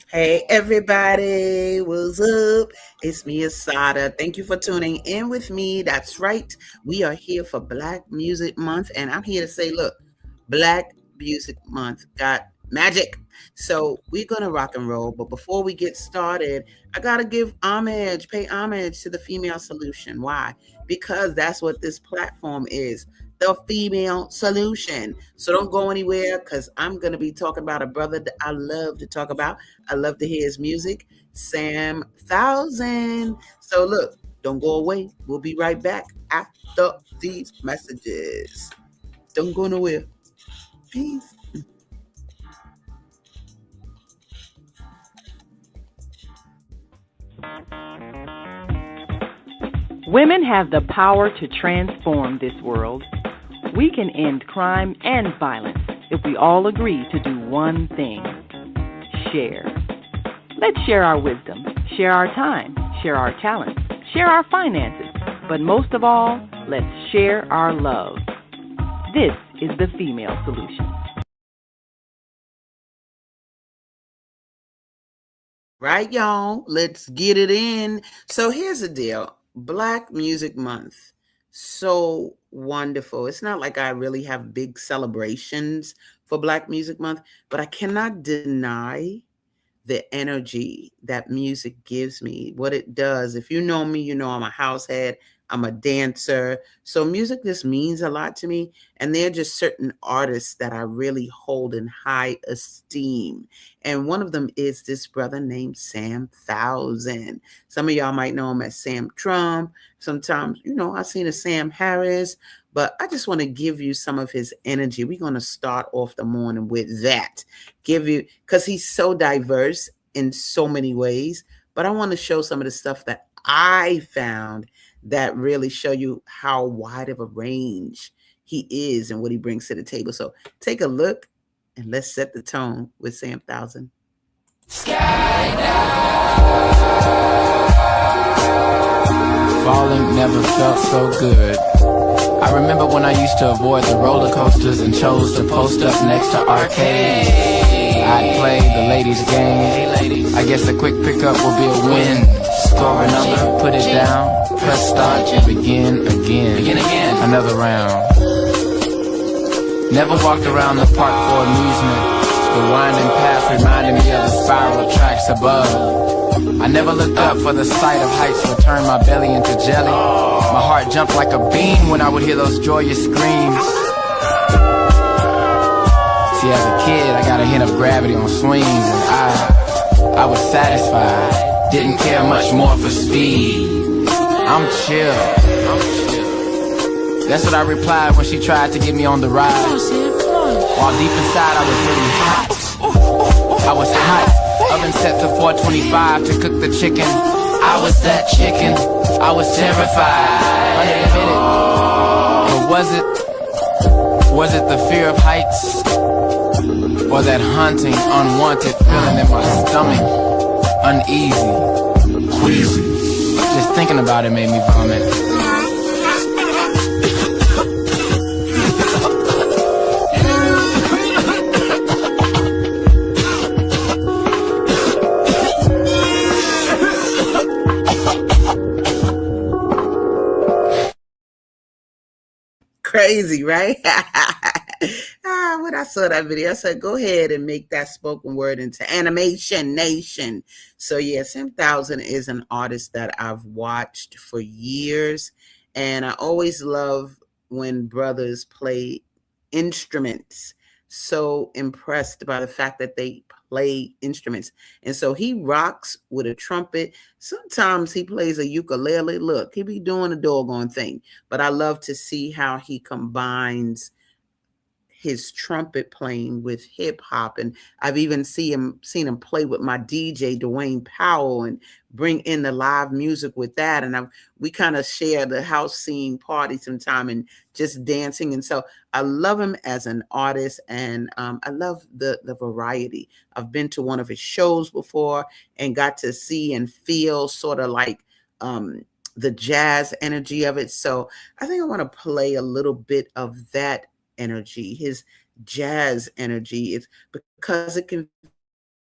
Hey everybody, what's up? It's me, Asadah. Thank you for tuning in with me. That's right. We are here for Black Music Month, and I'm here to say, look, Black Music Month got magic. So we're gonna rock and roll. But before we get started, I gotta pay homage to the female solution. Why? Because that's what this platform is. The female solution. So don't go anywhere because I'm going to be talking about a brother that I love to talk about. I love to hear his music, Sam Thousand. So look, don't go away. We'll be right back after these messages. Don't go nowhere. Peace. Women have the power to transform this world. We can end crime and violence if we all agree to do one thing: share. Let's share our wisdom, share our time, share our talents, share our finances, but most of all, let's share our love. This is the female solution. Right, y'all. Let's get it in. So here's the deal. Black Music Month. So wonderful. It's not like I really have big celebrations for Black Music Month, but I cannot deny the energy that music gives me, what it does. If you know me, you know I'm a house head, I'm a dancer. So music just means a lot to me. And there are just certain artists that I really hold in high esteem. And one of them is this brother named Sam Thousand. Some of y'all might know him as Sam Trump. Sometimes, I've seen a Sam Harris, but I just want to give you some of his energy. We're going to start off the morning with that. Give you, because he's so diverse in so many ways, but I want to show some of the stuff that I found that really show you how wide of a range he is and what he brings to the table. So take a look and let's set the tone with Sam Thousand. Falling never felt so good. I remember when I used to avoid the roller coasters and chose to post up next to arcades. I'd play the ladies' game. I guess a quick pickup will be a win. Score a number, put it down, press start, and begin again. Another round. Never walked around the park for amusement. The winding path reminded me of the spiral tracks above. I never looked up, for the sight of heights would turn my belly into jelly. My heart jumped like a bean when I would hear those joyous screams. See, as a kid, I got a hint of gravity on swings, and I was satisfied. Didn't care much more for speed. I'm chill. That's what I replied when she tried to get me on the ride. While deep inside I was really hot. I was hot. Oven set to 425 to cook the chicken. I was that chicken. I was terrified. But was it the fear of heights? Or that haunting, unwanted feeling in my stomach? Uneasy, queasy. Just thinking about it made me vomit. Crazy, right? When I saw that video, I said, go ahead and make that spoken word into animation nation. So yeah, Sam Thousand is an artist that I've watched for years. And I always love when brothers play instruments. So impressed by the fact that they play instruments. And so he rocks with a trumpet. Sometimes he plays a ukulele. Look, he be doing a doggone thing. But I love to see how he combines his trumpet playing with hip hop, and I've even seen him play with my DJ Dwayne Powell and bring in the live music with that. And we kind of share the house scene party sometime and just dancing. And so I love him as an artist, and I love the variety. I've been to one of his shows before and got to see and feel sort of like the jazz energy of it. So I think I want to play a little bit of that energy, his jazz energy. It's because it can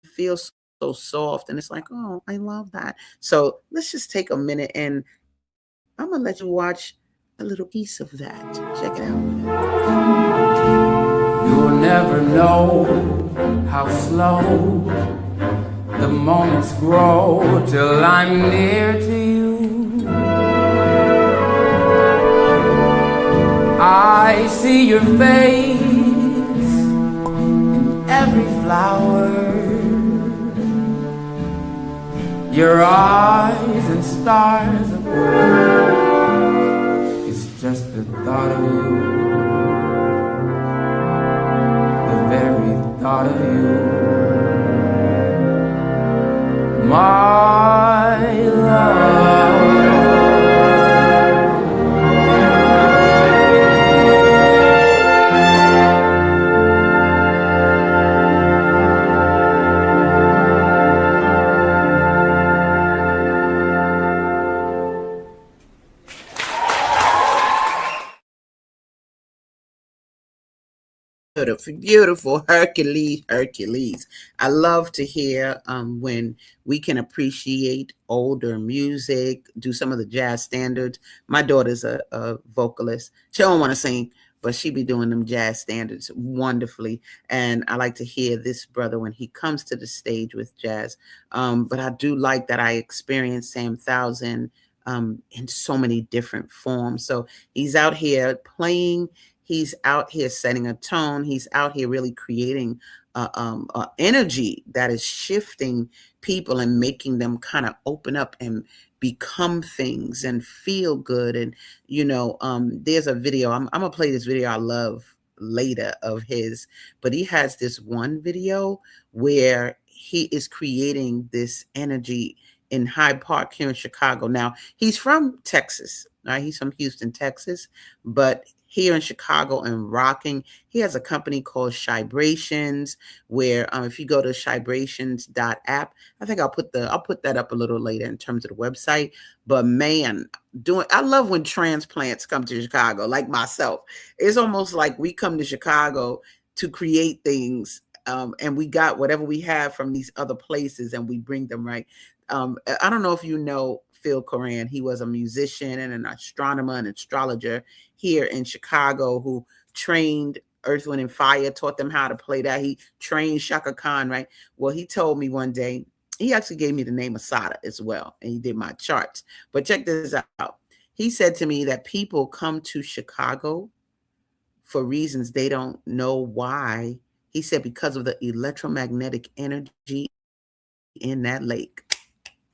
feel so soft, and it's like, oh, I love that. So let's just take a minute, and I'm gonna let you watch a little piece of that. Check it out. You'll never know how slow the moments grow till I'm near to you. I see your face in every flower, your eyes and stars above. It's just the thought of you, the very thought of you, my love. Beautiful, beautiful. Hercules, Hercules. I love to hear when we can appreciate older music, do some of the jazz standards. My daughter's a vocalist. She don't want to sing, but she be doing them jazz standards wonderfully. And I like to hear this brother when he comes to the stage with jazz. But I do like that I experienced Sam Thousand in so many different forms. So he's out here playing. He's out here setting a tone. He's out here really creating energy that is shifting people and making them kind of open up and become things and feel good. And, there's a video, I'm going to play this video I love later of his, but he has this one video where he is creating this energy in Hyde Park here in Chicago. Now, he's from Texas, right? He's from Houston, Texas, but here in Chicago and rocking. He has a company called Shibrations, where if you go to shibrations.app, I think I'll put that up a little later in terms of the website. But man, I love when transplants come to Chicago, like myself. It's almost like we come to Chicago to create things, and we got whatever we have from these other places and we bring them, right. I don't know if you know Phil Coran. He was a musician and an astronomer and astrologer here in Chicago who trained Earth, Wind, and Fire, taught them how to play that. He trained Shaka Khan, right? Well, he told me one day, he actually gave me the name Asadah as well, and he did my charts. But check this out. He said to me that people come to Chicago for reasons they don't know why. He said because of the electromagnetic energy in that lake.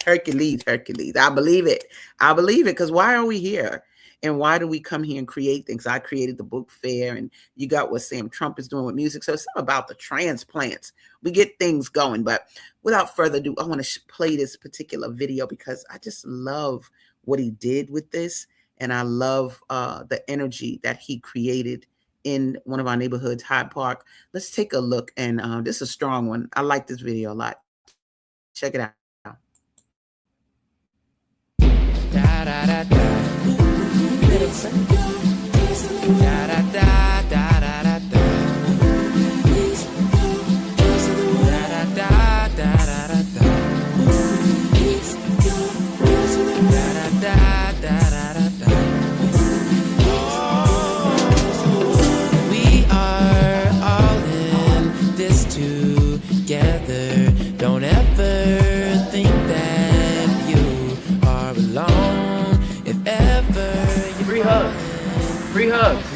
Hercules, Hercules. I believe it. I believe it, because why are we here? And why do we come here and create things? I created the book fair, and you got what Sam Trump is doing with music. So it's something about the transplants. We get things going. But without further ado, I want to play this particular video because I just love what he did with this. And I love the energy that he created in one of our neighborhoods, Hyde Park. Let's take a look. And this is a strong one. I like this video a lot. Check it out. Da da da da. Da da da da da da da. Da da da da da da da. Da da da da da da. We are all in this together. Don't ever think that you are alone. If ever you free hugs. Free hugs.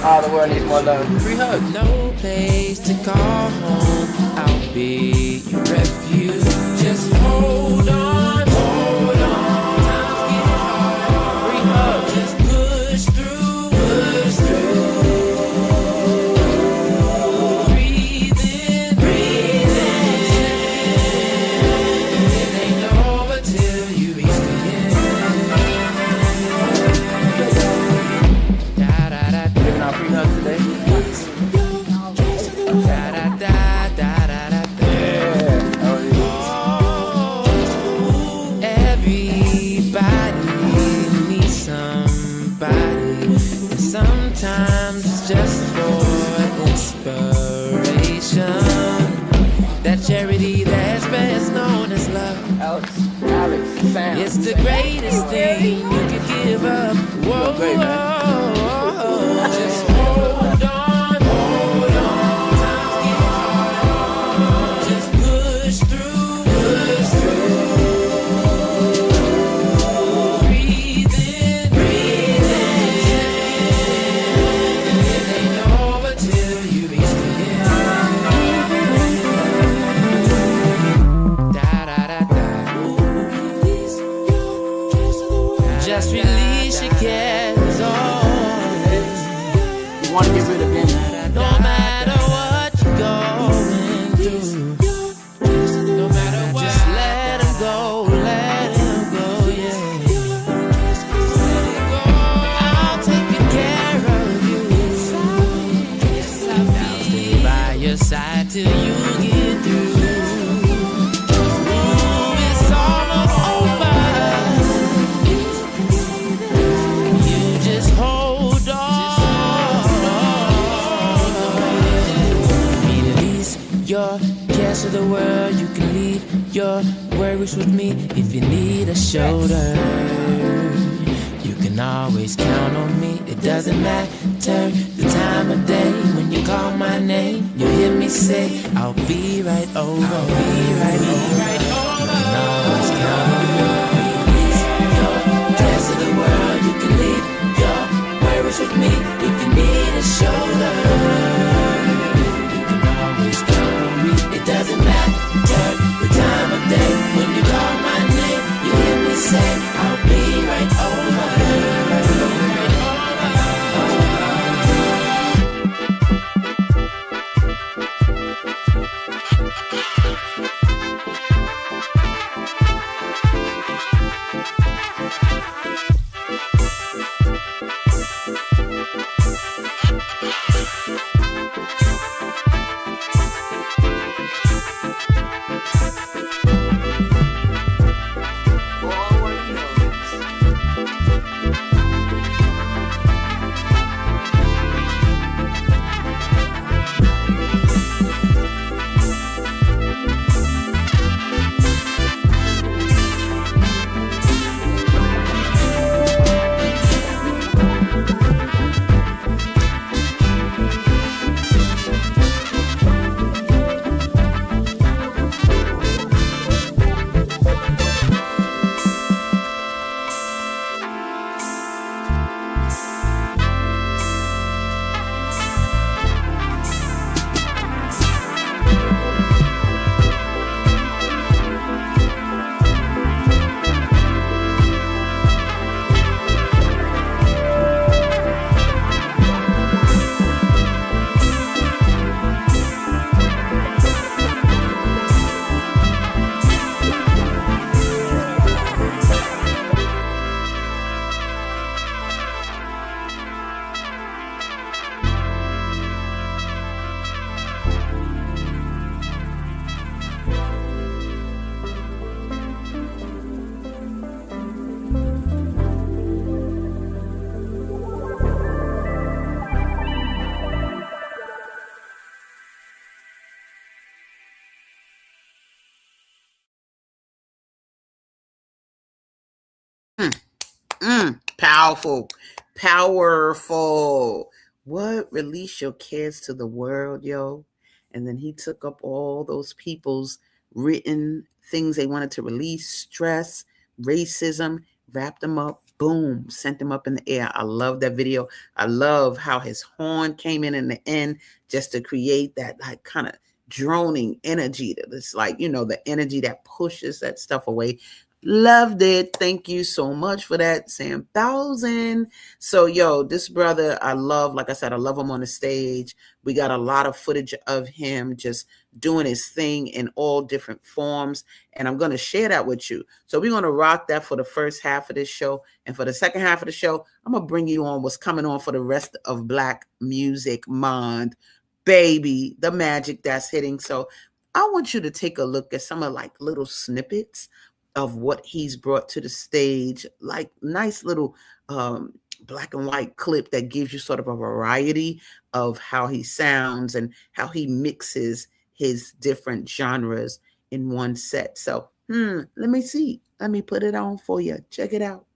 Oh, the world needs more love. Free hugs. No place to call home. I'll be your refuge. Just hold on. Hold on. Times get hard. Free hugs. Just push through. Push through. Breathe in. Breathe in. It ain't over till you reach the end. Da da da. Giving out free hugs today. Da da da da da da. Yeah. Oh, everybody needs somebody, and sometimes it's just for inspiration. That charity that's best known. Alex, Sam. It's the greatest thing you could give up. Whoa, Great, man. whoa, just hold on, hold on. Times get hard. Just push through, push through. Breathe in, breathe in. It ain't over till you reach the end. Da da da da. Just release your cares on. You want to get rid of him? No matter what you're going through, no matter what, just let him go, yeah. Let him go. I'll take good care of you. I'll stay by your side till you get through. It's almost over. Hold on. Release your cares to the world. You can leave your worries with me if you need a shoulder. You can always count on me. It doesn't matter the time of day. When you call my name, you hear me say, I'll be right over. I'll be right over. You can always count on me. Release your cares to the world. You can leave with me if you need a shoulder. You can always count on me. It doesn't matter the time of day. When you call my name, you hear me say, I'll be right over. Powerful. Powerful. What? Release your cares to the world, yo. And then he took up all those people's written things they wanted to release, stress, racism, wrapped them up, boom, sent them up in the air. I love that video. I love how his horn came in the end just to create that like kind of droning energy that it's like, the energy that pushes that stuff away. Loved it. Thank you so much for that, Sam 1000. So, this brother, I love, like I said, I love him on the stage. We got a lot of footage of him just doing his thing in all different forms. And I'm going to share that with you. So we're going to rock that for the first half of this show. And for the second half of the show, I'm going to bring you on what's coming on for the rest of Black Music Month. Baby, the magic that's hitting. So I want you to take a look at some of like little snippets of what he's brought to the stage, like nice little black and white clip that gives you sort of a variety of how he sounds and how he mixes his different genres in one set. So Let me see. Let me put it on for you. Check it out.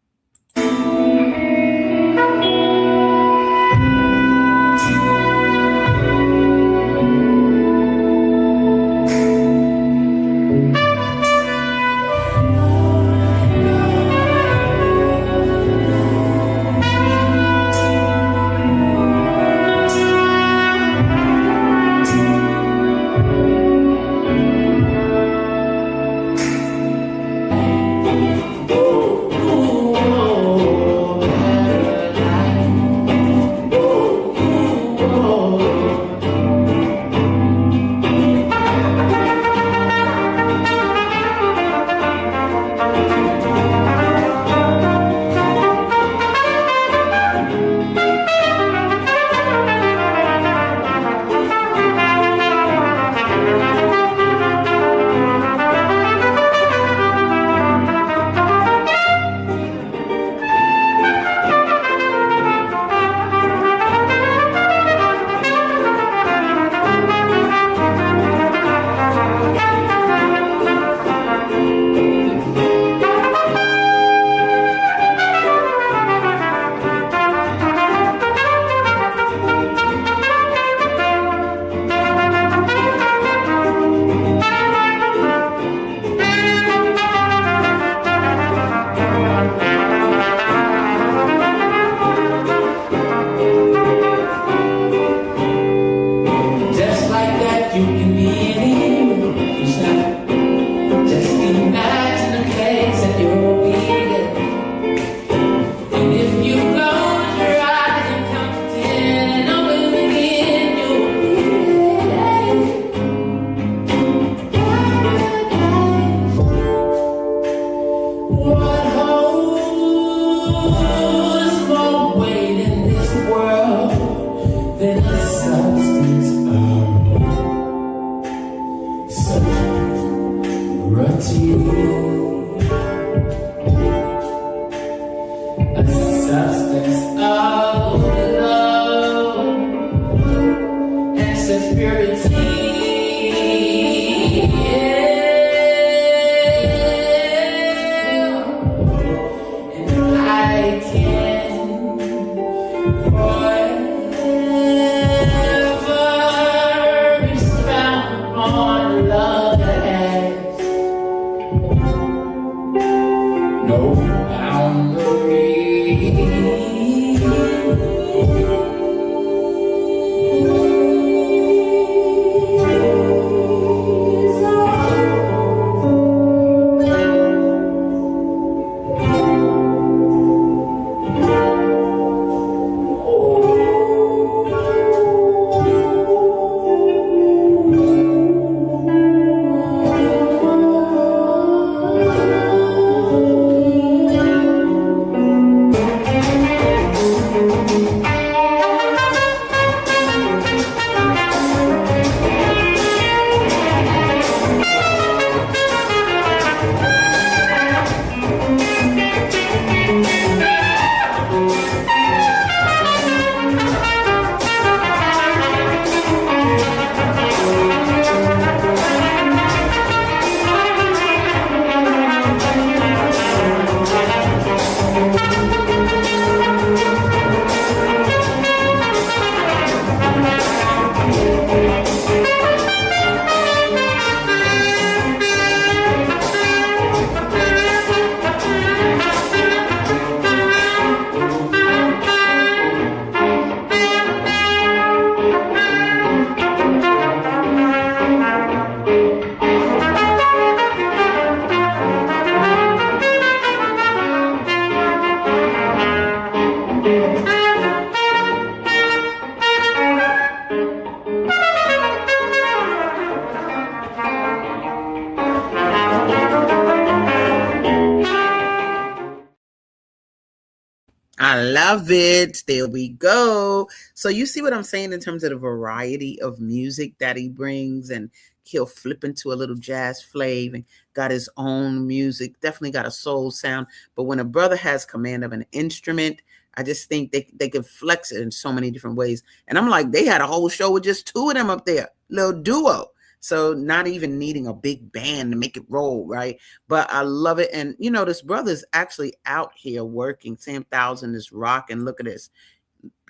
I love it. There we go. So you see what I'm saying in terms of the variety of music that he brings, and he'll flip into a little jazz flavor and got his own music, definitely got a soul sound. But when a brother has command of an instrument, I just think they can flex it in so many different ways. And I'm like, they had a whole show with just two of them up there, little duo. So not even needing a big band to make it roll, right? But I love it. And, you know, this brother's actually out here working. Sam Thousand is rocking. Look at this.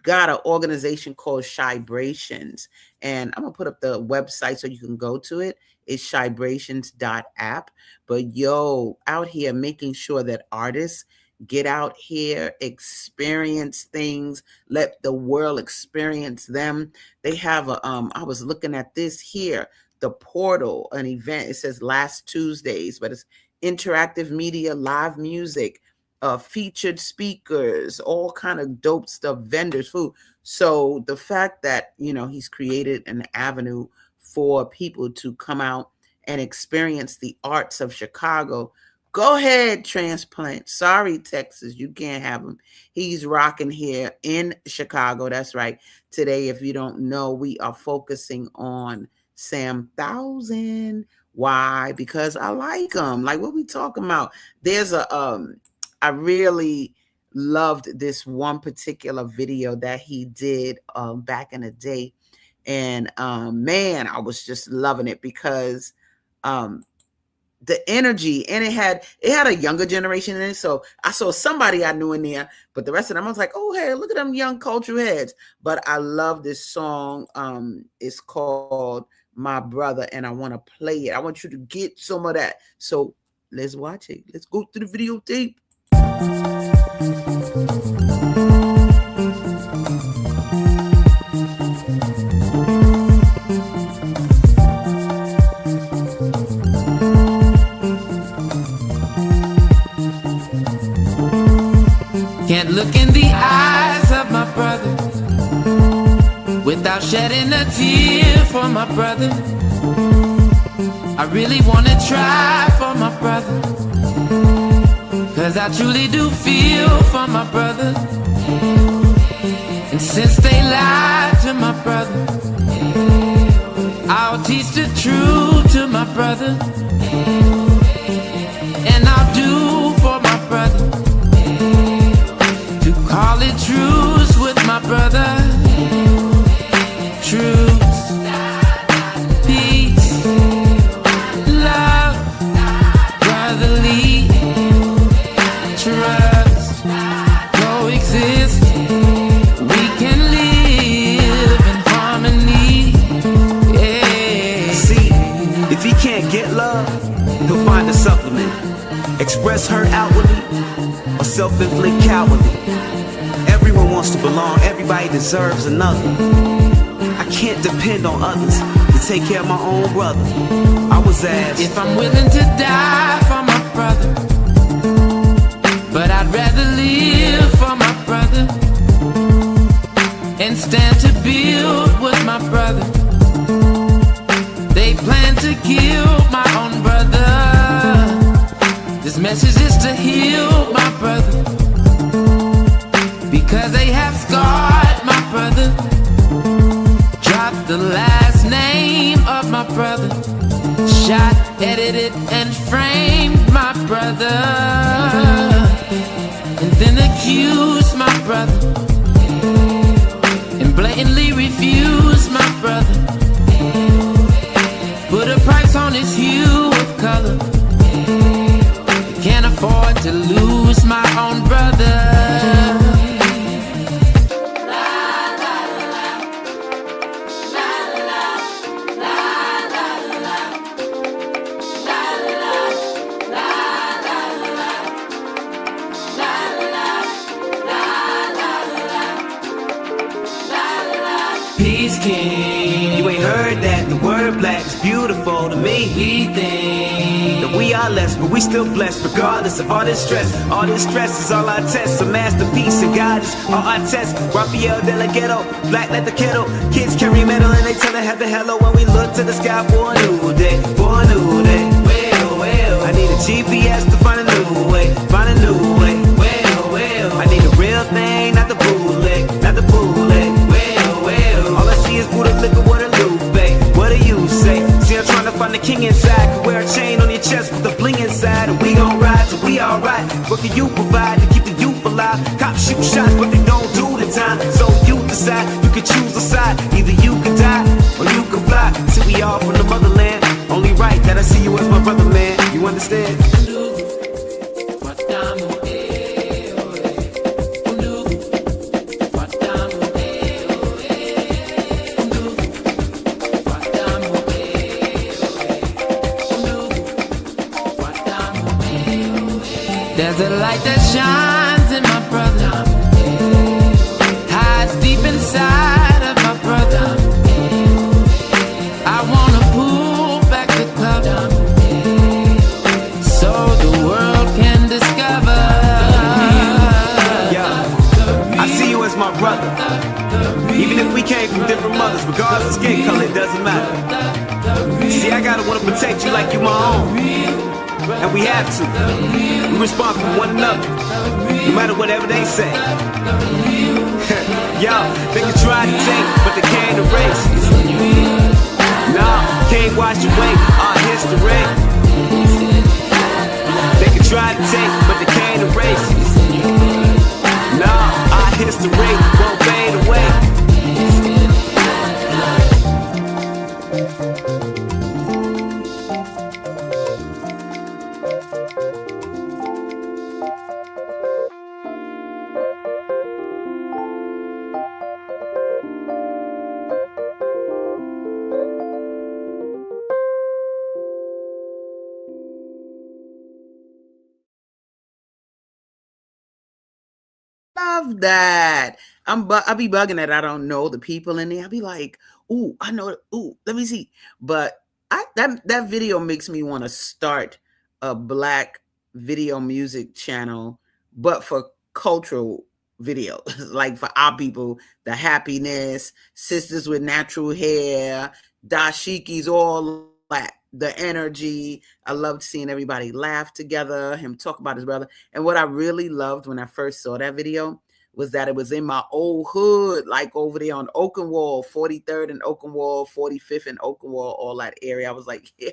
Got an organization called Shybrations. And I'm going to put up the website so you can go to it. It's shybrations.app. But yo, out here making sure that artists get out here, experience things, let the world experience them. They have a, I was looking at this here, the Portal, an event. It says last Tuesdays, but it's interactive media, live music, featured speakers, all kind of dope stuff, vendors, food. So the fact that, you know, he's created an avenue for people to come out and experience the arts of Chicago. Go ahead, Transplant. Sorry, Texas, you can't have him. He's rocking here in Chicago. That's right. Today, if you don't know, we are focusing on Sam Thousand. Why? Because I like him. Like, what we talking about? There's a I really loved this one particular video that he did back in the day. And man, I was just loving it because the energy, and it had a younger generation in it. So I saw somebody I knew in there, but the rest of them, I was like, oh, hey, look at them young cultural heads. But I love this song. It's called My Brother, and I want to play it. I want you to get some of that. So let's watch it. Let's go through the videotape. Can't look in the eyes of my brother without shedding a tear for my brother. I really wanna try for my brother, 'cause I truly do feel for my brother. And since they lied to my brother, I'll teach the truth to my brother. And I'll do for my brother, to call it truce with my brother. Truce, peace, love, brotherly trust, coexist. We can live in harmony. Yeah. See, if he can't get love, he'll find a supplement. Express hurt outwardly or self-inflict cowardly. Everyone wants to belong, everybody deserves another. I can't depend on others to take care of my own brother. I was asked if I'm willing to die for my brother, but I'd rather live for my brother and stand to build with my brother. They plan to kill my own brother. This message is to heal my brother, because they have scarred my brother. Drop the last name of my brother. Shot, edited, and framed my brother, and then accused my brother, and blatantly refused my brother. Put a price on his hue of color. Can't afford to lose my own brother. Peace King. you ain't heard that. The word black is beautiful to me. We think That we are less, but we still blessed regardless of all this stress. All this stress is all our tests. A masterpiece and God is all our tests. Rafael de la Ghetto, black like the kettle. Kids carry metal and they tell the heaven hello when we look to the sky for a new day. For a new day. Well, I need a GPS to find a new way. Find a new way. Well, I need a real thing, not the bootleg. Not the bootleg. Well, all I see is Buddha liquor, Waterloo, babe. What do you say? See, I'm trying to find the king inside. Could wear a chain on your chest with a bling inside. And we gon' ride till we alright. What can you provide to keep the youth alive? Cops shoot shots, but they don't do the time. So you decide, you can choose a side. Either you can die or you can fly. See, we we all from the motherland. Only right that I see you as my brother, man. You understand? There's a light that shines in my brother, hides deep inside of my brother. I wanna pull back the cover so the world can discover. Yeah, I see you as my brother. Even if we came from different mothers, regardless of skin color, it doesn't matter. See, I gotta wanna protect you like you my own. And we have to. We respond for one another, no matter whatever they say. Yo, they can try to take, but they can't erase. Nah, can't wash away our history. They can try to take, but they can't erase. Nah, our history won't fade away. Love that. I be bugging that I don't know the people in there. I be like, ooh, I know. Ooh, let me see. But that video makes me want to start a black video music channel, but for cultural videos, like for our people, the happiness, sisters with natural hair, dashikis, all that, the energy. I loved seeing everybody laugh together, him talk about his brother. And what I really loved when I first saw that video was that it was in my old hood, like over there on Oakenwall, 43rd and Oakenwall, 45th and Oakenwall, all that area. I was like, yeah,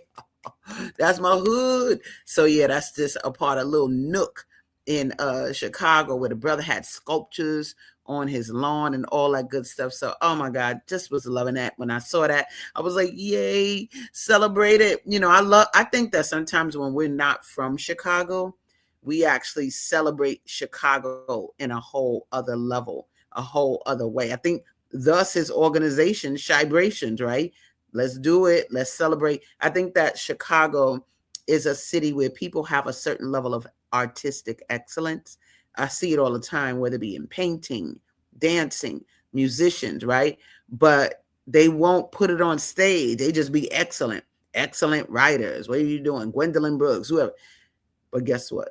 that's my hood. So yeah, that's just a part of a little nook in Chicago where the brother had sculptures on his lawn and all that good stuff. So, oh my God, just was loving that. When I saw that, I was like, yay, celebrate it. You know, I think that sometimes when we're not from Chicago, we actually celebrate Chicago in a whole other level, a whole other way. I think thus his organization, Shibrations, right? Let's do it. Let's celebrate. I think that Chicago is a city where people have a certain level of artistic excellence. I see it all the time, whether it be in painting, dancing, musicians, right? But they won't put it on stage. They just be excellent, excellent writers. What are you doing? Gwendolyn Brooks, whoever. But guess what?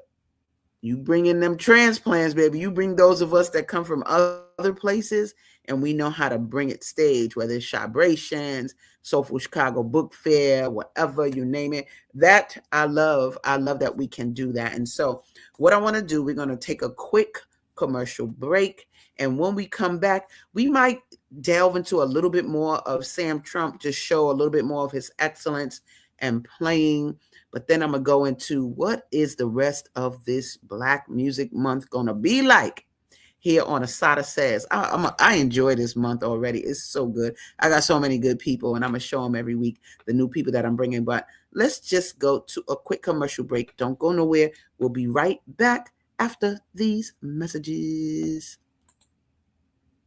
You bring in them transplants, baby. You bring those of us that come from other places, and we know how to bring it stage, whether it's Shibrations, Soulful Chicago Book Fair, whatever, you name it. That I love. I love that we can do that. And so what I want to do, we're going to take a quick commercial break. And when we come back, we might delve into a little bit more of Sam Trump, to show a little bit more of his excellence and playing. But then I'm going to go into what is the rest of this Black Music Month going to be like here on Asadah Says. I enjoy this month already. It's so good. I got so many good people, and I'm going to show them every week, the new people that I'm bringing. But let's just go to a quick commercial break. Don't go nowhere. We'll be right back after these messages.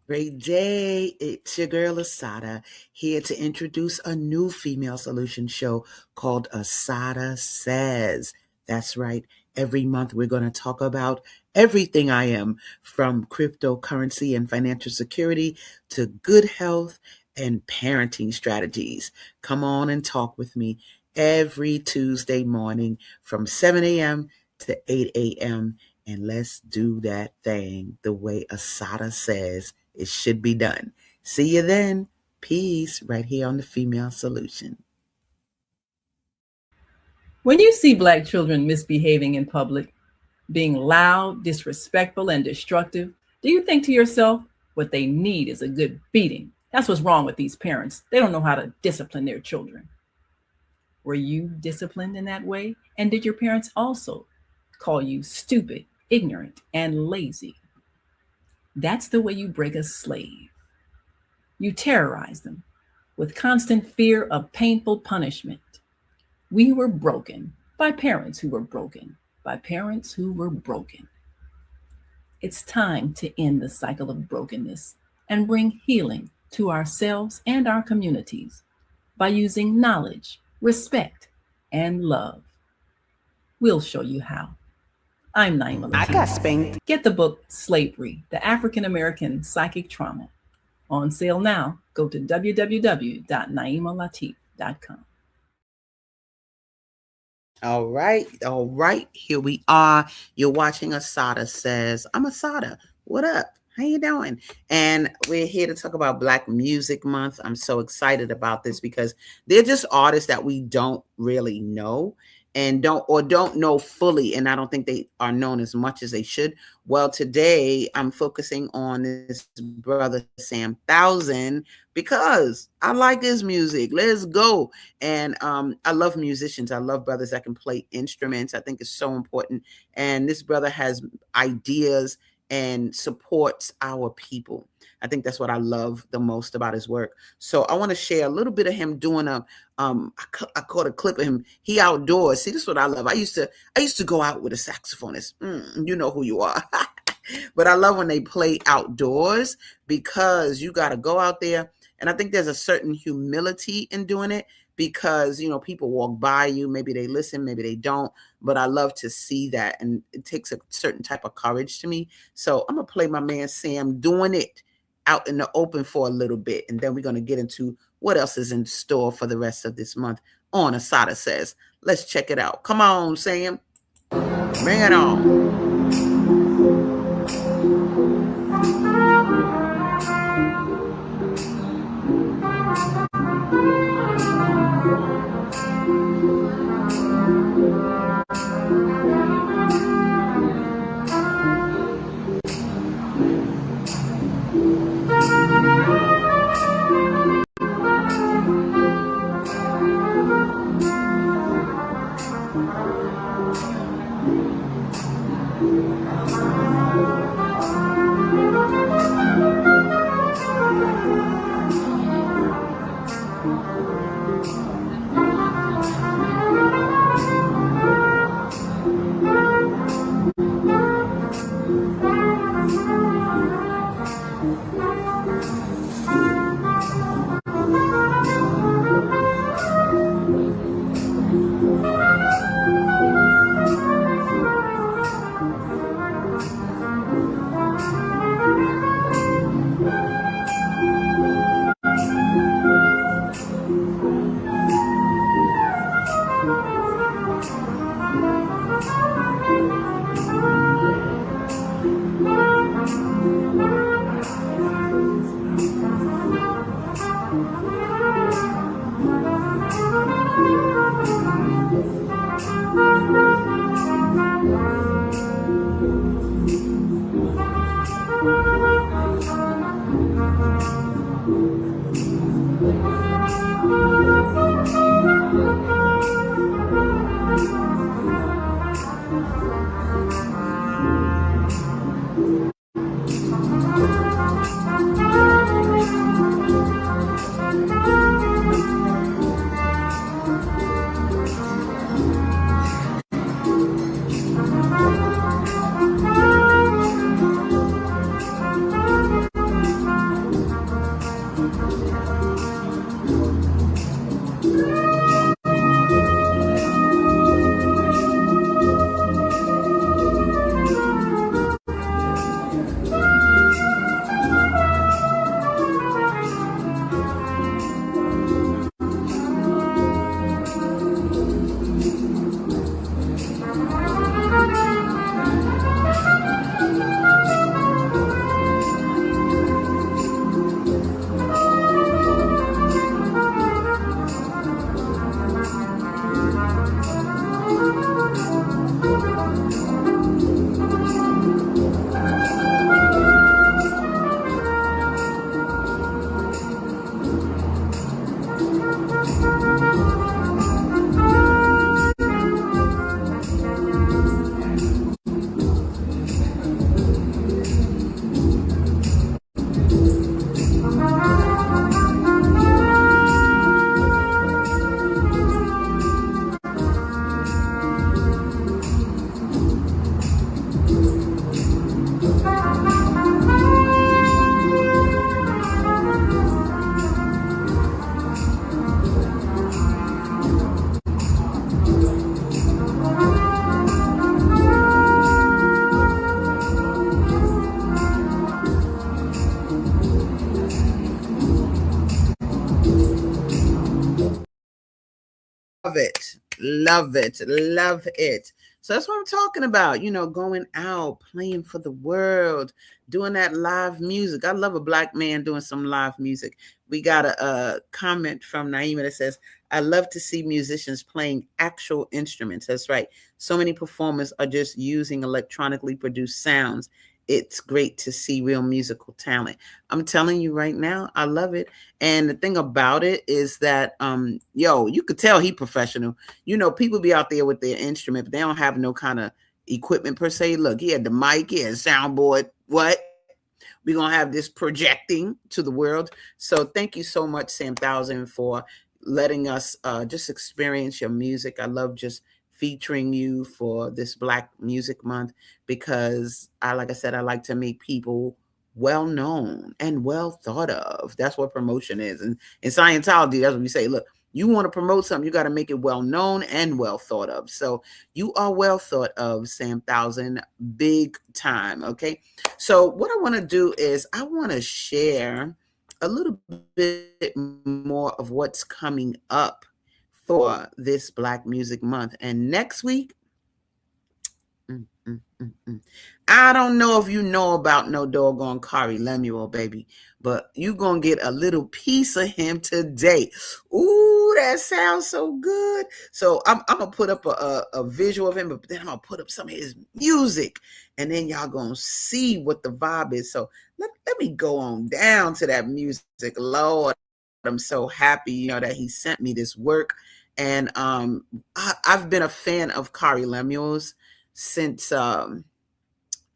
Great day. It's your girl Asadah, here to introduce a new female solution show called Asadah Says. That's right. Every month we're going to talk about everything I am, from cryptocurrency and financial security to good health and parenting strategies. Come on and talk with me every Tuesday morning from 7 a.m. to 8 a.m. And let's do that thing the way Asadah says it should be done. See you then. Peace, right here on the Female Solution. When you see Black children misbehaving in public, being loud, disrespectful, and destructive, do you think to yourself, what they need is a good beating? That's what's wrong with these parents. They don't know how to discipline their children. Were you disciplined in that way? And did your parents also call you stupid, ignorant, and lazy? That's the way you break a slave. You terrorize them. with constant fear of painful punishment. We were broken by parents who were broken, by parents who were broken. It's time to end the cycle of brokenness and bring healing to ourselves and our communities by using knowledge, respect, and love. We'll show you how. I'm Naima Latif. I got spanked. Get the book Slavery, the African American Psychic Trauma. On sale now. Go to www.naimalatif.com. All right. Here we are. You're watching Asadah Says. I'm Asadah. What up? How you doing? And we're here to talk about Black Music Month. I'm so excited about this because they're just artists that we don't really know and don't know fully. And I don't think they are known as much as they should. Well, today I'm focusing on this brother, Sam 1000, because I like his music. Let's go. And I love musicians. I love brothers that can play instruments. I think it's so important. And this brother has ideas and supports our people. I think that's what I love the most about his work. So I want to share a little bit of him doing I caught a clip of him. He outdoors. See, this is what I love. I used to go out with a saxophonist. You know who you are. But I love when they play outdoors because you got to go out there. And I think there's a certain humility in doing it because, you know, people walk by you. Maybe they listen, maybe they don't. But I love to see that. And it takes a certain type of courage to me. So I'm going to play my man Sam doing it out in the open for a little bit. And then we're going to get into what else is in store for the rest of this month on Asadah Says. Let's check it out. Come on, Sam. Bring it on. Love it. Love it. So that's what I'm talking about. Going out, playing for the world, doing that live music. I love a black man doing some live music. We got a comment from Naima that says, I love to see musicians playing actual instruments. That's right. So many performers are just using electronically produced sounds. It's great to see real musical talent. I'm telling you right now, I love it. And the thing about it is that, you could tell he professional. People be out there with their instrument, but they don't have no kind of equipment per se. Look, he had the mic, he had a soundboard. What? We're going to have this projecting to the world. So thank you so much, Sam Thousand, for letting us just experience your music. I love just featuring you for this Black Music Month because like I said, I like to make people well known and well thought of. That's what promotion is. And in Scientology, that's what we say. Look, you want to promote something, you got to make it well known and well thought of. So you are well thought of, Sam Thousand, big time. Okay. So what I want to do is I want to share a little bit more of what's coming up for this Black Music Month. And next week, I don't know if you know about no doggone Kari Lemuel, baby, but you going to get a little piece of him today. Ooh, that sounds so good. So I'm going to put up a visual of him, but then I'm going to put up some of his music, and then y'all going to see what the vibe is. So let me go on down to that music. Lord, I'm so happy, that he sent me this work. And I've been a fan of Kari Lemuel's since a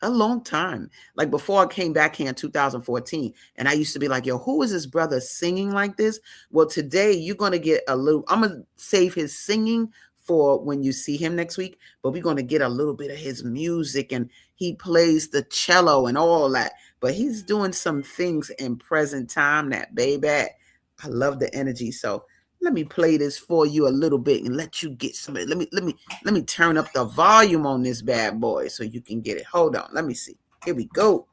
long time, like before I came back here in 2014. And I used to be like, yo, who is this brother singing like this? Well, today you're going to get a little, I'm going to save his singing for when you see him next week, but we're going to get a little bit of his music, and he plays the cello and all that, but he's doing some things in present time that, baby, I love the energy. So let me play this for you a little bit and let you get some. Let me turn up the volume on this bad boy so you can get it. Hold on. Let me see. Here we go.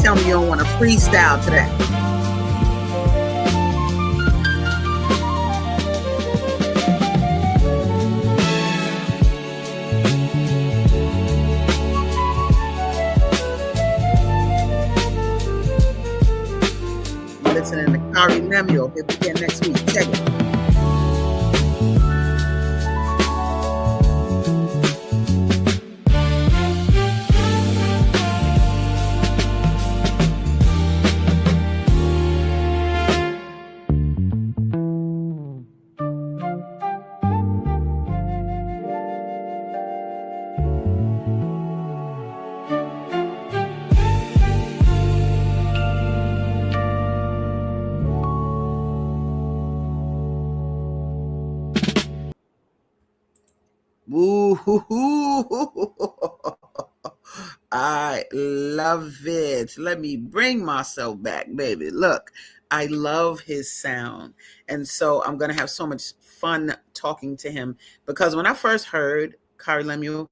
Tell me you don't want to freestyle to that. You're listening to Kari Lemuel. He'll be here next week. Check it. I love it. Let me bring myself back, baby. Look, I love his sound. And so I'm going to have so much fun talking to him, because when I first heard Kari Lemuel,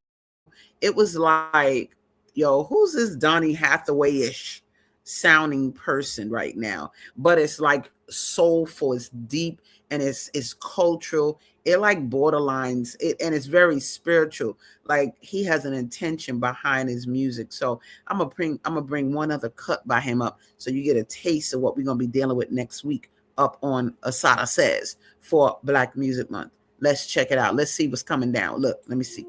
it was like, yo, who's this Donny Hathaway-ish sounding person right now? But it's like soulful, it's deep, and it's cultural. It like borderlines it, and it's very spiritual. Like he has an intention behind his music. So I'm gonna bring one other cut by him up, so you get a taste of what we're gonna be dealing with next week up on Asadah Says for Black Music Month. Let's check it out. Let's see what's coming down. Look, let me see.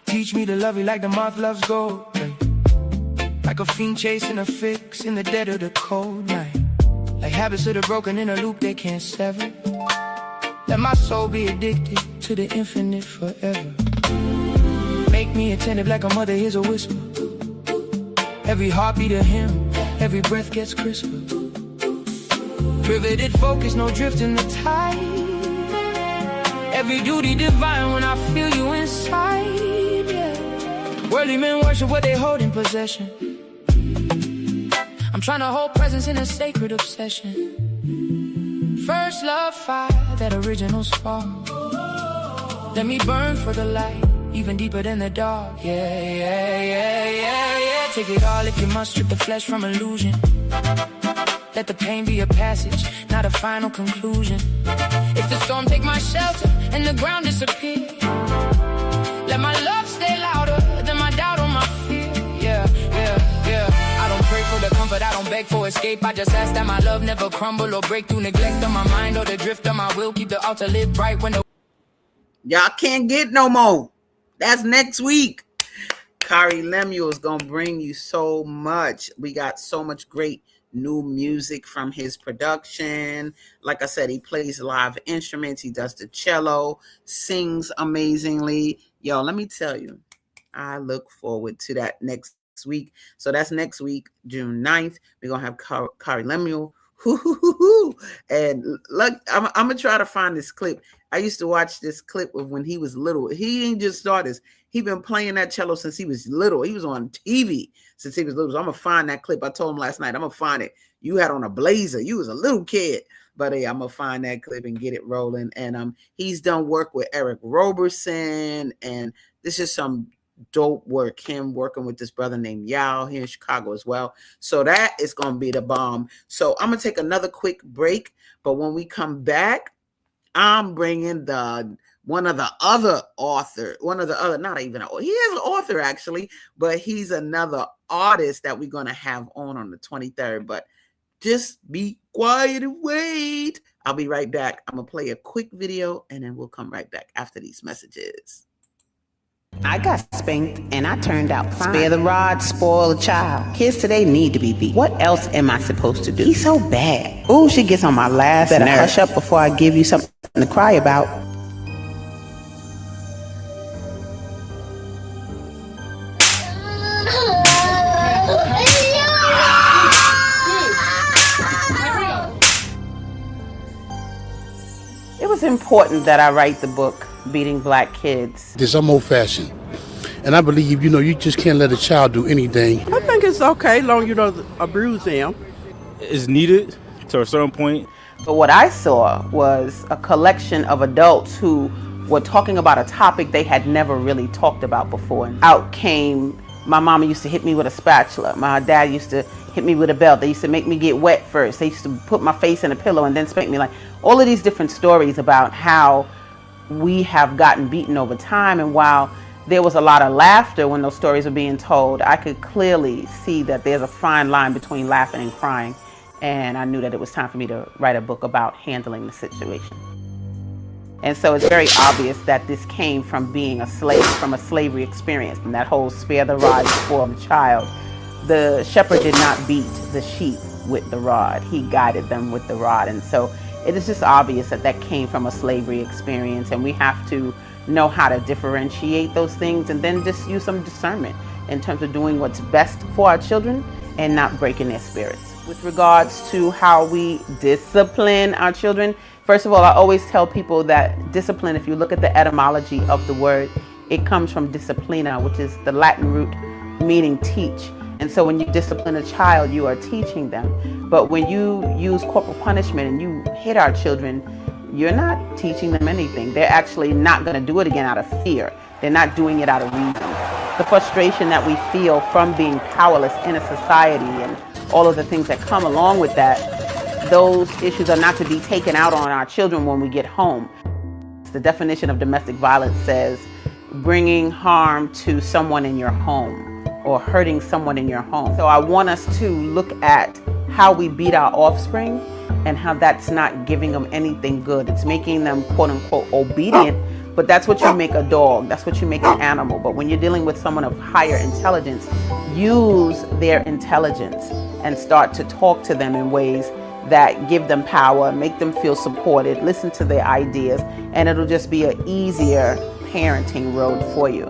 Teach me to love you like the moth loves gold, like a fiend chasing a fix in the dead of the cold night, like habits that are broken in a loop they can't sever. Let my soul be addicted to the infinite forever. Make me attentive like a mother hears a whisper. Every heartbeat of him, every breath gets crisper. Riveted focus, no drift in the tide. Every duty divine when I feel you inside. Worldly men worship what they hold in possession. I'm trying to hold presence in a sacred obsession. First love fire, that original spark. Let me burn for the light, even deeper than the dark. Yeah. Take it all if you must, strip the flesh from illusion. Let the pain be a passage, not a final conclusion. If the storm take my shelter and the ground disappear, let my love stay louder than my doubt or my fear. Yeah. I don't pray for the comfort, I don't beg for escape. I just ask that my love never crumble or break through neglect of my mind or the drift of my will. Keep the altar lit bright when the... Y'all can't get no more. That's next week. Kari Lemuel is going to bring you so much. We got so much great new music from his production. Like I said, he plays live instruments. He does the cello, sings amazingly. Yo, let me tell you, I look forward to that next week. So that's next week, June 9th. We're going to have Kari Lemuel. And look, I'm going to try to find this clip. I used to watch this clip of when he was little. He ain't just started. He been playing that cello since he was little. He was on TV since he was little. So I'm going to find that clip. I told him last night, I'm going to find it. You had on a blazer. You was a little kid. But hey, I'm going to find that clip and get it rolling. And he's done work with Eric Roberson. And this is some dope work. Him working with this brother named Yao here in Chicago as well. So that is going to be the bomb. So I'm going to take another quick break. But when we come back, I'm bringing one of the other, not even, he is an author actually, but he's another artist that we're going to have on the 23rd. But just be quiet and wait. I'll be right back. I'm going to play a quick video and then we'll come right back after these messages. I got spanked and I turned out fine. Spare the rod, spoil the child. Kids today need to be beat. What else am I supposed to do? He's so bad. Ooh, she gets on my last nerve. Better hush up before I give you something to cry about. It was important that I write the book, Beating Black Kids. I'm old-fashioned, and I believe, you just can't let a child do anything. I think it's okay, long you don't abuse them. It's needed to a certain point. But what I saw was a collection of adults who were talking about a topic they had never really talked about before. And out came My mama used to hit me with a spatula. My dad used to hit me with a belt. They used to make me get wet first. They used to put my face in a pillow and then spank me. Like all of these different stories about how we have gotten beaten over time. And while there was a lot of laughter when those stories were being told, I could clearly see that there's a fine line between laughing and crying. And I knew that it was time for me to write a book about handling the situation. And so it's very obvious that this came from being a slave, from a slavery experience, and that whole spare the rod, spoil the child. The shepherd did not beat the sheep with the rod. He guided them with the rod. And so it is just obvious that that came from a slavery experience, and we have to know how to differentiate those things and then just use some discernment in terms of doing what's best for our children and not breaking their spirits. With regards to how we discipline our children, first of all, I always tell people that discipline, if you look at the etymology of the word, it comes from disciplina, which is the Latin root meaning teach. And so when you discipline a child, you are teaching them. But when you use corporal punishment and you hit our children, you're not teaching them anything. They're actually not going to do it again out of fear. They're not doing it out of reason. The frustration that we feel from being powerless in a society and all of the things that come along with that, those issues are not to be taken out on our children when we get home. The definition of domestic violence says bringing harm to someone in your home or hurting someone in your home. So I want us to look at how we beat our offspring and how that's not giving them anything good. It's making them quote unquote obedient, but that's what you make a dog, that's what you make an animal. But when you're dealing with someone of higher intelligence, use their intelligence and start to talk to them in ways that give them power, make them feel supported, listen to their ideas, and it'll just be an easier parenting road for you.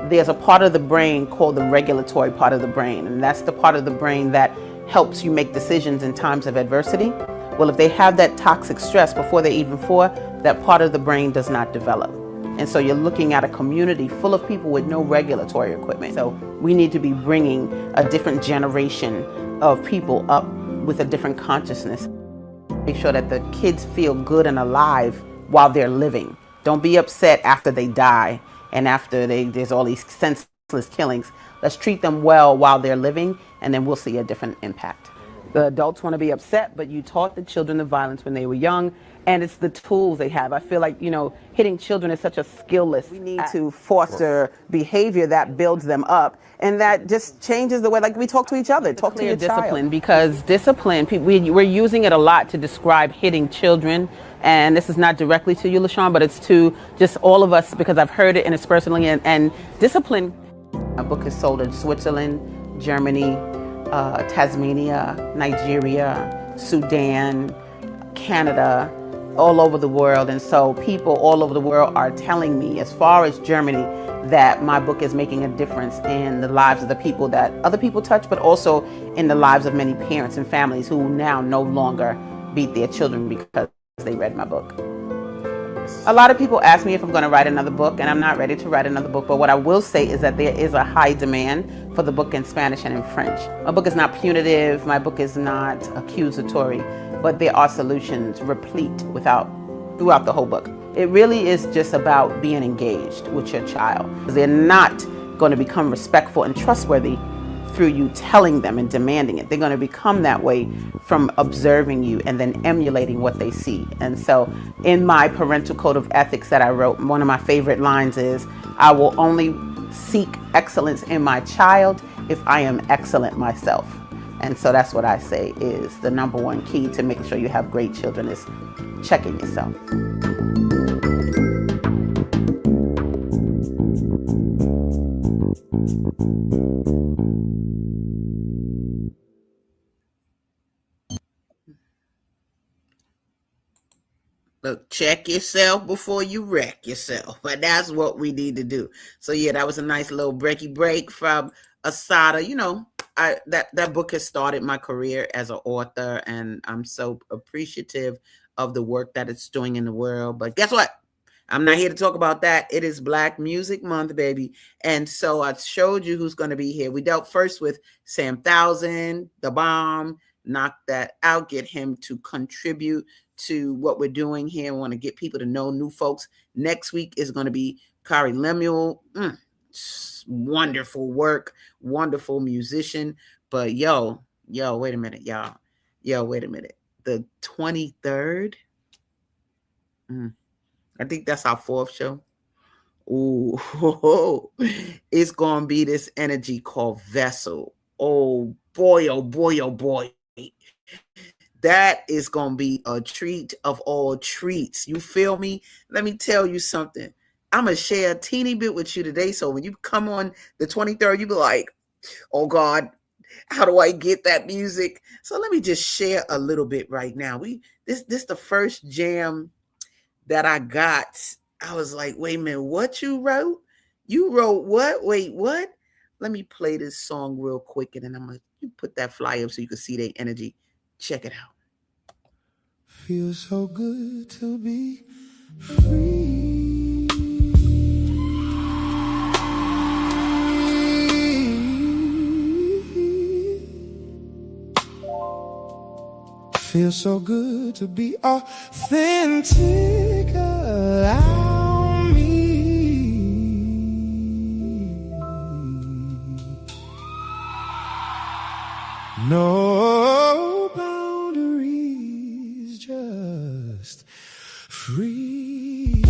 There's a part of the brain called the regulatory part of the brain, and that's the part of the brain that helps you make decisions in times of adversity. Well, if they have that toxic stress before they're even 4, that part of the brain does not develop. And so you're looking at a community full of people with no regulatory equipment. So we need to be bringing a different generation of people up with a different consciousness. Make sure that the kids feel good and alive while they're living. Don't be upset after they die and after there's all these senseless killings. Let's treat them well while they're living, and then we'll see a different impact. The adults want to be upset, but you taught the children the violence when they were young, and it's the tools they have. I feel like, hitting children is such a skillless. We need to foster behavior that builds them up, and that just changes the way, like, we talk to each other. Talk to your discipline, because discipline, we're using it a lot to describe hitting children, and this is not directly to you, LaShawn, but it's to just all of us, because I've heard it and it's personally, and discipline. My book is sold in Switzerland, Germany, Tasmania, Nigeria, Sudan, Canada, all over the world. And so people all over the world are telling me, as far as Germany, that my book is making a difference in the lives of the people that other people touch, but also in the lives of many parents and families who now no longer beat their children because they read my book. A lot of people ask me if I'm going to write another book, and I'm not ready to write another book, but what I will say is that there is a high demand for the book in Spanish and in French. My book is not punitive, my book is not accusatory, but there are solutions replete throughout the whole book. It really is just about being engaged with your child. They're not going to become respectful and trustworthy through you telling them and demanding it. They're going to become that way from observing you and then emulating what they see. And so in my parental code of ethics that I wrote, one of my favorite lines is, I will only seek excellence in my child if I am excellent myself. And so that's what I say is the number one key to making sure you have great children is checking yourself. Look, check yourself before you wreck yourself. But that's what we need to do. So yeah, that was a nice little breaky break from Asadah. That book has started my career as an author, and I'm so appreciative of the work that it's doing in the world. But guess what? I'm not here to talk about that. It is Black Music Month, baby. And so I showed you who's going to be here. We dealt first with Sam Thousand, the bomb, knock that out, get him to contribute to what we're doing here. I want to get people to know new folks. Next week is going to be Kari Lemuel. Wonderful work, wonderful musician. But yo, wait a minute, y'all. Wait a minute. The 23rd. I think that's our 4th show. Ooh, it's going to be this energy called Vessel. Oh boy, oh boy, oh boy. That is going to be a treat of all treats. You feel me? Let me tell you something. I'm going to share a teeny bit with you today. So when you come on the 23rd, you be like, oh God, how do I get that music? So let me just share a little bit right now. This the first jam that I got. I was like, wait a minute, what you wrote? You wrote what? Wait, what? Let me play this song real quick, and then I'm going to put that flyer up so you can see their energy. Check it out. Feels so good to be free. Feels so good to be authentic. Allow me. No boundaries, just free.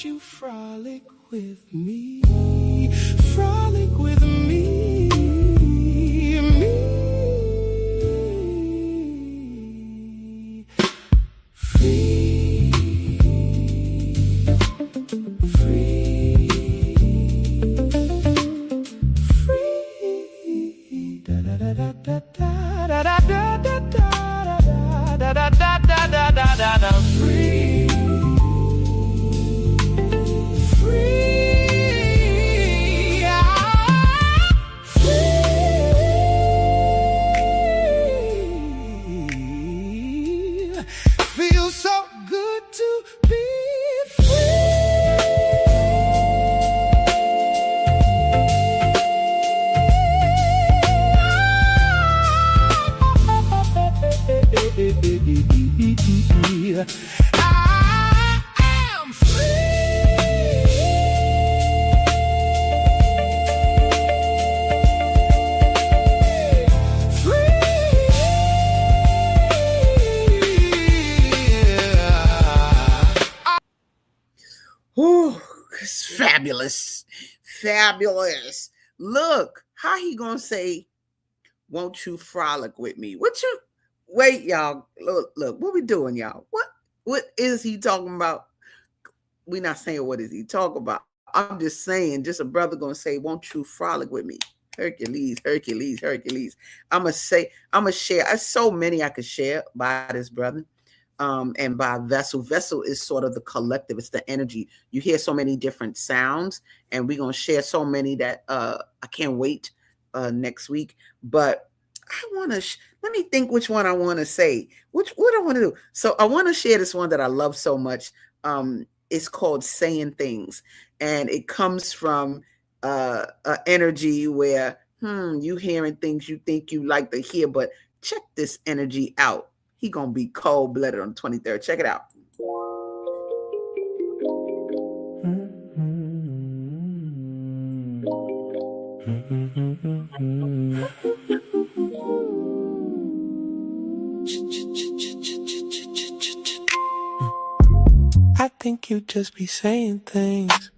You frolic with me, frolic with me, free, free, free, da da da da da da da da da da da da da da da free. Feels so good to be free. I am Ooh, it's fabulous. Fabulous. Look, how he gonna say, won't you frolic with me? Wait, y'all. Look, what we doing, y'all? What is he talking about? We're not saying what is he talking about. I'm just saying, just a brother gonna say, won't you frolic with me? Hercules. I'm gonna share. There's so many I could share by this brother. And by Vessel. Vessel is sort of the collective. It's the energy. You hear so many different sounds, and we're going to share so many that I can't wait next week. But I want to, let me think which one I want to say. What I want to do. So I want to share this one that I love so much. It's called Saying Things. And it comes from energy where, you hearing things you think you like to hear, but check this energy out. He gonna be cold-blooded on the 23rd. Check it out. I think you just be saying things.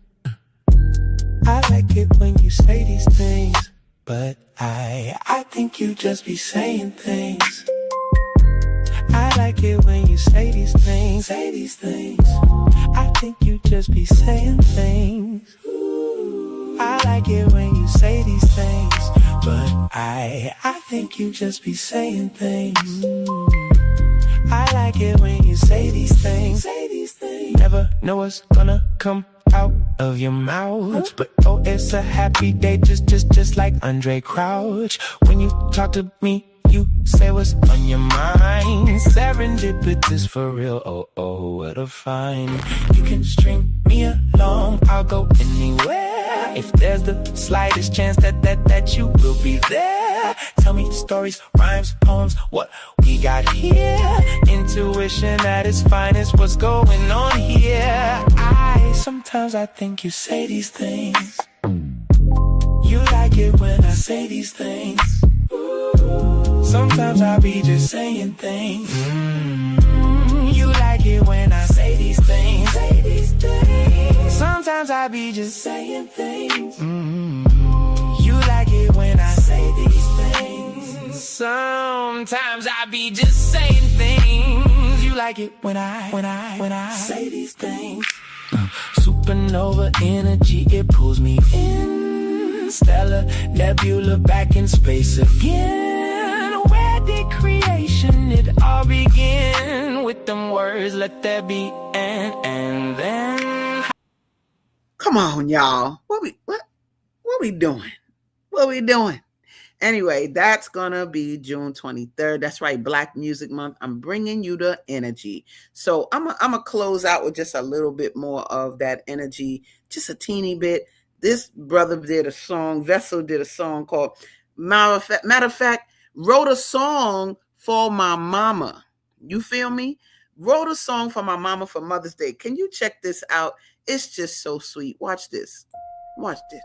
I like it when you say these things, but I think you just be saying things. I like it when you say these things, I think you just be saying things. I like it when you say these things, but I think you just be saying things. I like it when you say these things, never know what's gonna come out of your mouth. But oh, it's a happy day, just like Andre Crouch. When you talk to me, you say what's on your mind. Serendipitous for real, oh, what a find. You can string me along, I'll go anywhere. If there's the slightest chance that you will be there. Tell me stories, rhymes, poems, what we got here. Intuition at its finest, what's going on here? Sometimes I think you say these things. You like it when I say these things. Sometimes I be just saying things. You like it when I say these things. Sometimes I be just saying things. You like it when I say these things. Sometimes I be just saying things. You like it when I say these things. Supernova energy, it pulls me in. Stellar nebula back in space again. Where did creation it all begin? With them words, let there be and then. Come on, y'all. What we doing? What we doing? Anyway, that's gonna be June 23rd. That's right, Black Music Month. I'm bringing you the energy. So I'm gonna close out with just a little bit more of that energy, just a teeny bit. This brother did a song. Vessel did a song called matter of fact, wrote a song for my mama. You feel me? Wrote a song for my mama for Mother's Day. Can you check this out? It's just so sweet. Watch this. Watch this.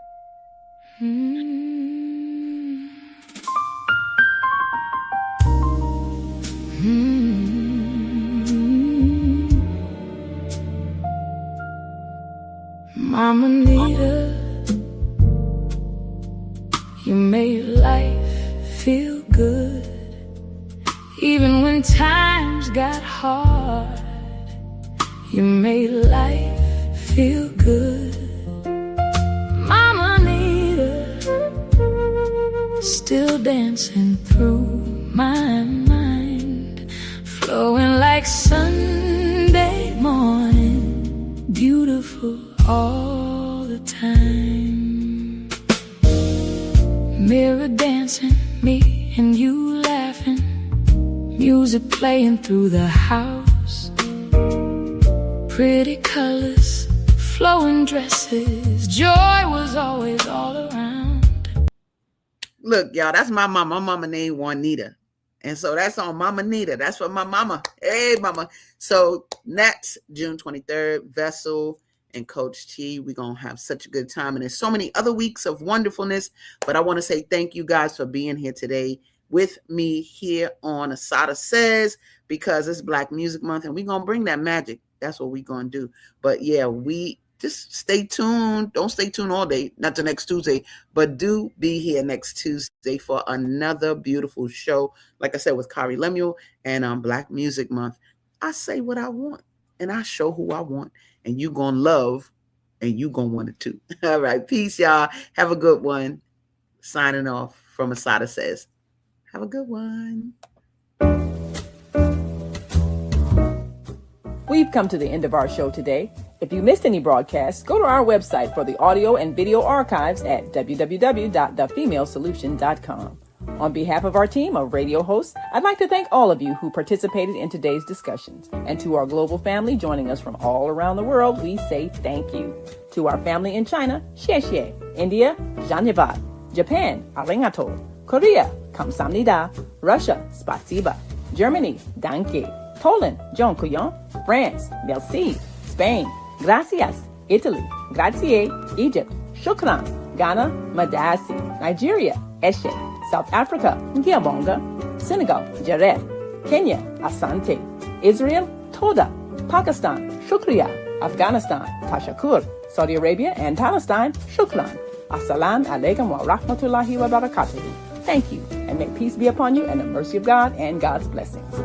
Mama Nita, you made life feel good. Even when times got hard, you made life feel good. Mama Nita, still dancing through my mind, flowing like Sunday morning, beautiful all the time. Mirror dancing, me and you laughing, music playing through the house, pretty colors, flowing dresses, joy was always all around. Look, y'all, that's my mama. My mama named Juanita. And so that's on Mama Nita. That's for my mama. Hey, mama. So that's June 23rd, Vessel and Coach T. We're going to have such a good time. And there's so many other weeks of wonderfulness. But I want to say thank you guys for being here today with me here on Asadah Says, because it's Black Music Month and we're going to bring that magic. That's what we're going to do. But yeah, we just stay tuned. Don't stay tuned all day, not till next Tuesday, but do be here next Tuesday for another beautiful show. Like I said, with Kari Lemuel and Black Music Month. I say what I want and I show who I want, and you going to love and you going to want it too. All right. Peace, y'all. Have a good one. Signing off from Asadah Says. Have a good one. We've come to the end of our show today. If you missed any broadcasts, go to our website for the audio and video archives at www.thefemalesolution.com. On behalf of our team of radio hosts, I'd like to thank all of you who participated in today's discussions. And to our global family joining us from all around the world, we say thank you. To our family in China, xie xie. India, Dhanyavad. Japan, arigato. Korea, kamsamnida. Russia, spasiba. Germany, danke. Poland, dziękuję. France, merci. Spain, gracias. Italy, grazie. Egypt, shukran. Ghana, madasi. Nigeria, eshe. South Africa, ngiyabonga. Senegal, jaref. Kenya, asante. Israel, toda. Pakistan, shukriya. Afghanistan, tashakur. Saudi Arabia and Palestine, shukran. Assalamu alaikum wa rahmatullahi wa barakatuhu. Thank you, and may peace be upon you and the mercy of God and God's blessings.